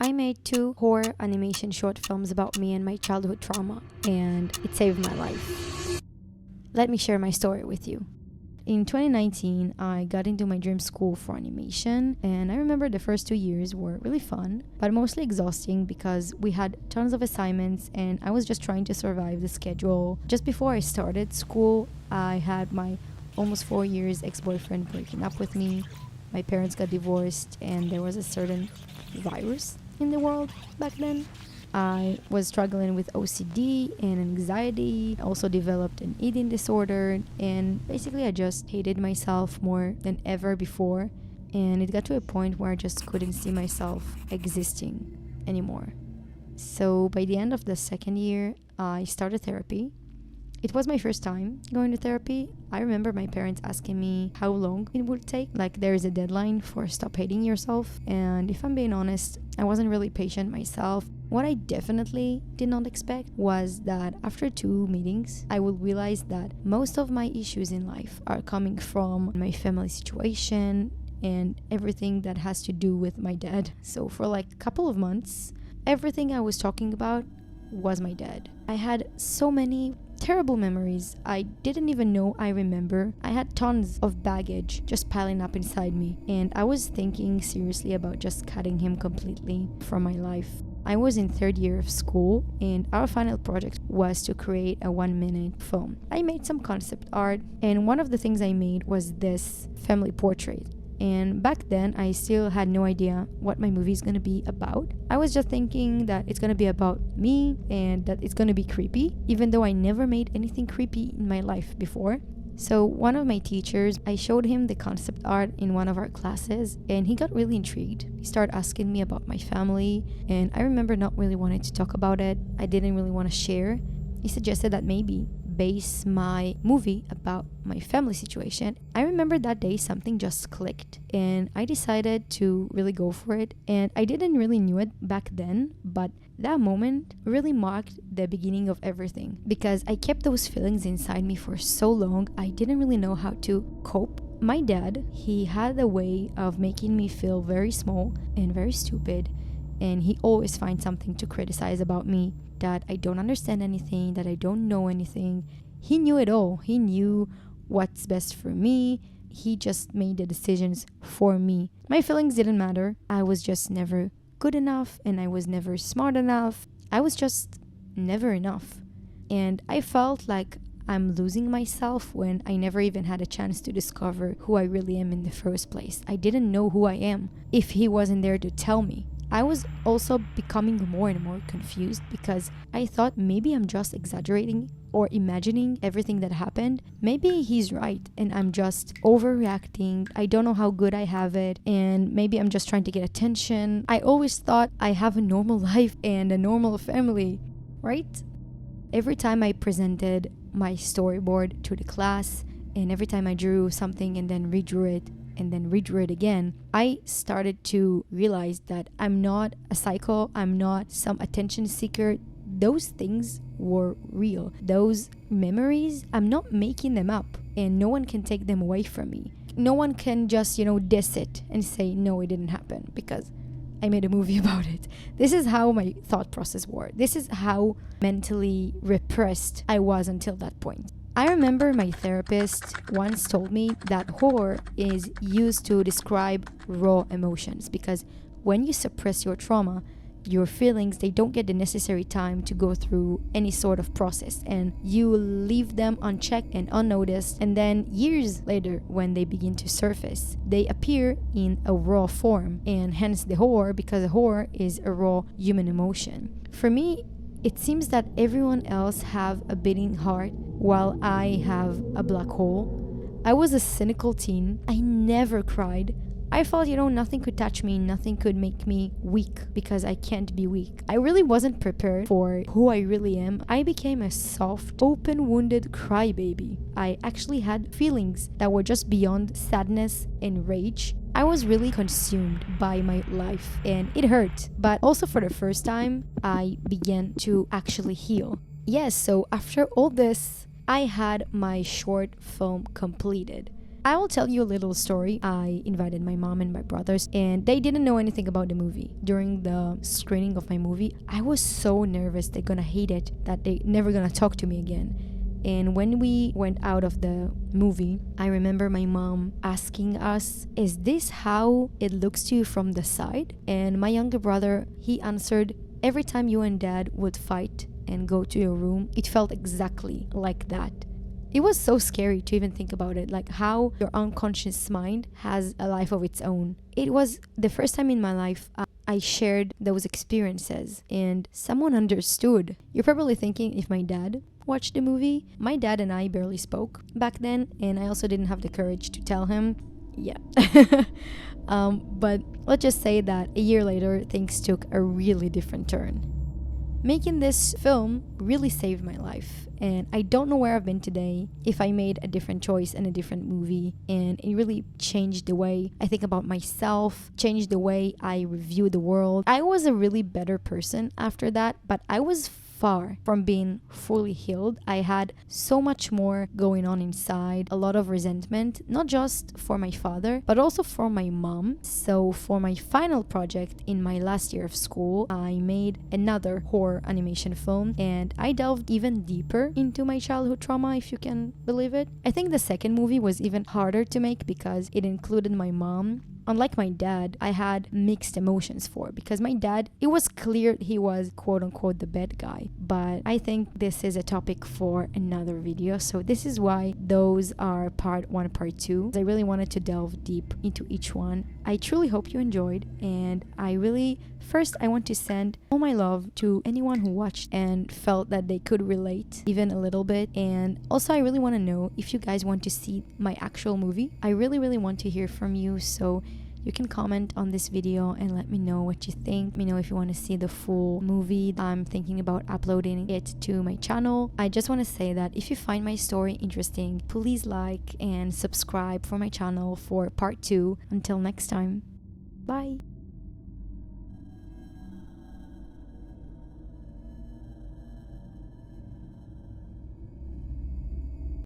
I made 2 horror animation short films about me and my childhood trauma, and it saved my life. Let me share my story with you. In 2019, I got into my dream school for animation, and I remember the first 2 years were really fun, but mostly exhausting because we had tons of assignments and I was just trying to survive the schedule. Just before I started school, I had my almost 4 years ex-boyfriend breaking up with me. My parents got divorced, and there was a certain virus in the world back then. I was struggling with OCD and anxiety, also developed an eating disorder, and basically I just hated myself more than ever before, and it got to a point where I just couldn't see myself existing anymore. So by the end of the second year, I started therapy. It was my first time going to therapy. I remember my parents asking me how long it would take. Like, there is a deadline for stop hating yourself. And if I'm being honest, I wasn't really patient myself. What I definitely did not expect was that after 2 meetings, I would realize that most of my issues in life are coming from my family situation and everything that has to do with my dad. So for like a couple of months, everything I was talking about was my dad. I had so many terrible memories I didn't even know I remember. I had tons of baggage just piling up inside me, and I was thinking seriously about just cutting him completely from my life. I was in 3rd year of school, and our final project was to create a 1-minute film. I made some concept art, and one of the things I made was this family portrait. And back then, I still had no idea what my movie is going to be about. I was just thinking that it's going to be about me and that it's going to be creepy, even though I never made anything creepy in my life before. So one of my teachers, I showed him the concept art in one of our classes, and he got really intrigued. He started asking me about my family, and I remember not really wanting to talk about it. I didn't really want to share. He suggested that maybe base my movie about my family situation. I remember that day something just clicked, and I decided to really go for it. And I didn't really knew it back then, but that moment really marked the beginning of everything, because I kept those feelings inside me for so long. I didn't really know how to cope. My dad, he had a way of making me feel very small and very stupid, and he always finds something to criticize about me, that I don't understand anything, that I don't know anything. He knew it all. He knew what's best for me. He just made the decisions for me. My feelings didn't matter. I was just never good enough, and I was never smart enough. I was just never enough. And I felt like I'm losing myself when I never even had a chance to discover who I really am in the first place. I didn't know who I am if he wasn't there to tell me. I was also becoming more and more confused because I thought maybe I'm just exaggerating or imagining everything that happened. Maybe he's right and I'm just overreacting. I don't know how good I have it, and maybe I'm just trying to get attention. I always thought I have a normal life and a normal family, right? Every time I presented my storyboard to the class, and every time I drew something and then redrew it and then redraw it again, I started to realize that I'm not a psycho, I'm not some attention seeker. Those things were real. Those memories, I'm not making them up, and no one can take them away from me. No one can just, diss it and say, no, it didn't happen because I made a movie about it. This is how my thought process worked. This is how mentally repressed I was until that point. I remember my therapist once told me that horror is used to describe raw emotions, because when you suppress your trauma, your feelings, they don't get the necessary time to go through any sort of process, and you leave them unchecked and unnoticed, and then years later when they begin to surface, they appear in a raw form, and hence the horror, because the horror is a raw human emotion. For me, it seems that everyone else have a beating heart while I have a black hole. I was a cynical teen. I never cried. I felt, nothing could touch me, nothing could make me weak because I can't be weak. I really wasn't prepared for who I really am. I became a soft, open-wounded crybaby. I actually had feelings that were just beyond sadness and rage. I was really consumed by my life, and it hurt. But also for the first time, I began to actually heal. Yes, so after all this, I had my short film completed. I will tell you a little story. I invited my mom and my brothers, and they didn't know anything about the movie. During the screening of my movie, I was so nervous they're gonna hate it, that they never gonna talk to me again. And when we went out of the movie, I remember my mom asking us, "Is this how it looks to you from the side?" And my younger brother, he answered, "Every time you and dad would fight and go to your room, it felt exactly like that." It was so scary to even think about it, like how your unconscious mind has a life of its own. It was the first time in my life I shared those experiences and someone understood. You're probably thinking, if my dad watched the movie, my dad and I barely spoke back then, and I also didn't have the courage to tell him. Yeah. But let's just say that a year later, things took a really different turn. Making this film really saved my life, and I don't know where I've been today if I made a different choice and a different movie, and it really changed the way I think about myself, changed the way I review the world. I was a really better person after that, but I was far from being fully healed. I had so much more going on inside, a lot of resentment, not just for my father, but also for my mom. So for my final project in my last year of school, I made another horror animation film, and I delved even deeper into my childhood trauma, if you can believe it. I think the second movie was even harder to make because it included my mom. Unlike my dad, I had mixed emotions for, because my dad, it was clear he was quote unquote the bad guy. But I think this is a topic for another video. So this is why those are part 1, part 2. I really wanted to delve deep into each one. I truly hope you enjoyed, and first I want to send all my love to anyone who watched and felt that they could relate even a little bit. And also I really want to know if you guys want to see my actual movie. I really want to hear from you, so you can comment on this video and let me know what you think. Let me know if you want to see the full movie. I'm thinking about uploading it to my channel. I just want to say that if you find my story interesting, please like and subscribe for my channel for part 2. Until next time, bye.